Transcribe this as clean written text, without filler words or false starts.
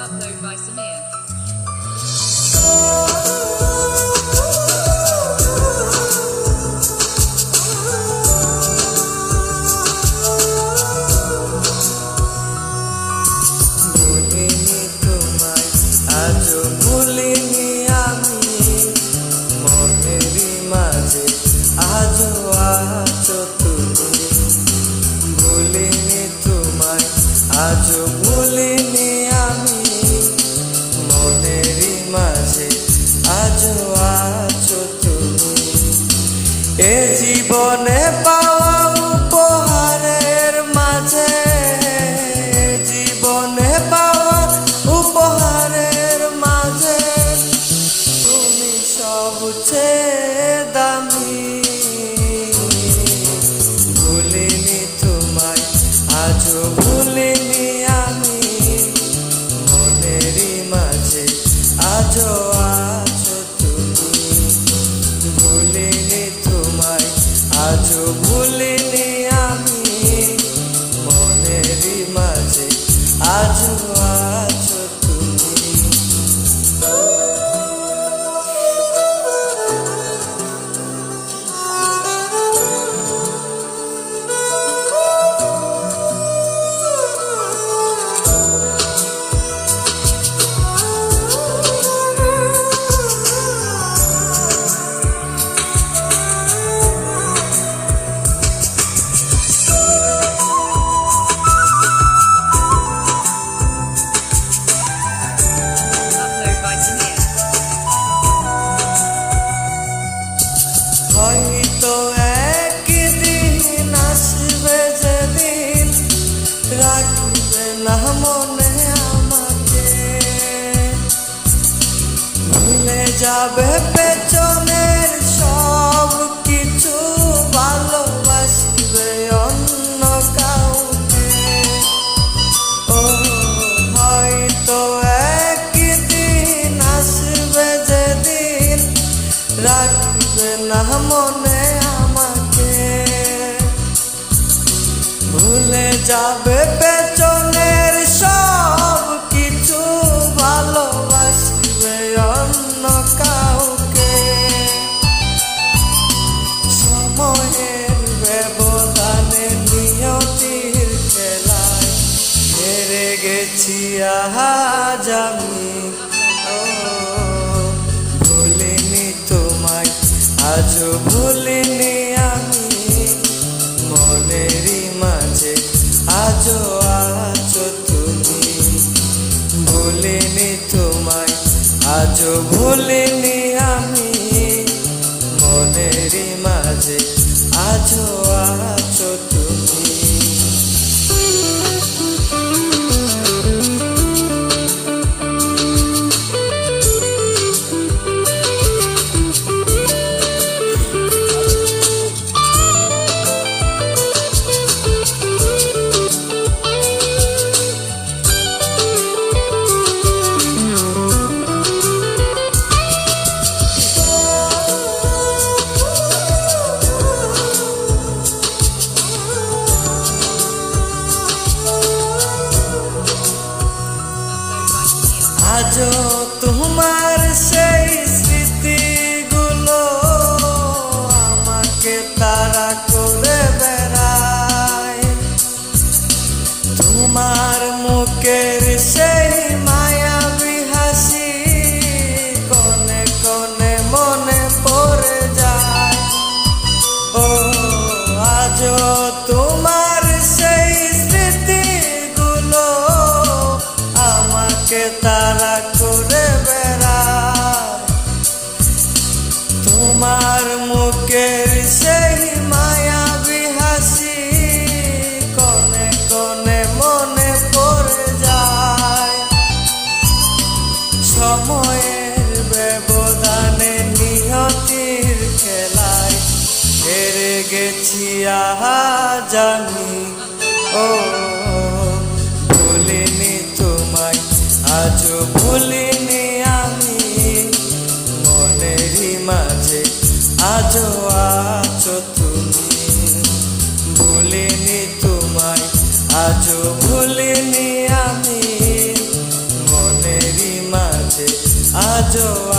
Upload by Samir. ভুলিনি তোমায় আজও ভুলিনি আমি, মনেরই মাঝে আজও আছো তুমি। ভুলিনি তোমায় আজও ভুলিনি আমি, মনেরই মাঝে আজও আছো তুমি। এ জীবনে পাওয়া উপহারের মাঝে, জীবনে পাওয়া উপহারের মাঝে তুমি সবচেয়ে দামি। ভুলিনি তোমায় আজও ভুলিনি আমি, মনেরই মাঝে আজও আছো তুমি। ভুলিনি তোমায় আজও ভুলিনি আমি, মনেরই মাঝে আজও আছো তুমি। Upload by Samir. হয়তো একদিন আসবে যেদিন রাখবে না মনে আমাকে, ভুলে যাবে পেছনের সব কিছু, ভালোবাসবে অন্য কাউকে। ও হয়তো একদিন আসবে যেদিন রাখবে না মনে আমাকে, ভুলে যাবে পেছনের সব কিছু, ভালোবাসবে অন্য কাউকে। সময়ের ব্যবধানে নিয়তির খেলায় হেরে গেছি আজ আমি। ও ভুলিনি তোমায় আজও ভুলিনি আমি, মনেরই মাঝে আজও আছো তুমি। ভুলিনি তোমায় আজও ভুলিনি আমি, মনেরই মাঝে আজও আছো তুমি। আজও তোমার সেই স্মৃতিগুলো আমাকে তাড়া করে বেড়ায়, তোমার মুখের সেই মায়াবী হাসি কোণে কোণে মনে পড়ে যায়। ও আজও তোমার সেই স্মৃতিগুলো আমাকে তাড়া করে বেড়ায়, তোমার মুখের সেই মায়াবী হাসি কোণে কোণে মনে পড়ে যায়। সময়ের ব্যবধানে নিয়তির খেলায় হেরে গেছি আজ আমি। ও ভুলিনি তোমায় আজও ভুলিনি আমি, মনেরই মাঝে আজও আছো তুমি। ভুলিনি তোমায়, আজও ভুলিনি আমি, মনেরই মাঝে আজও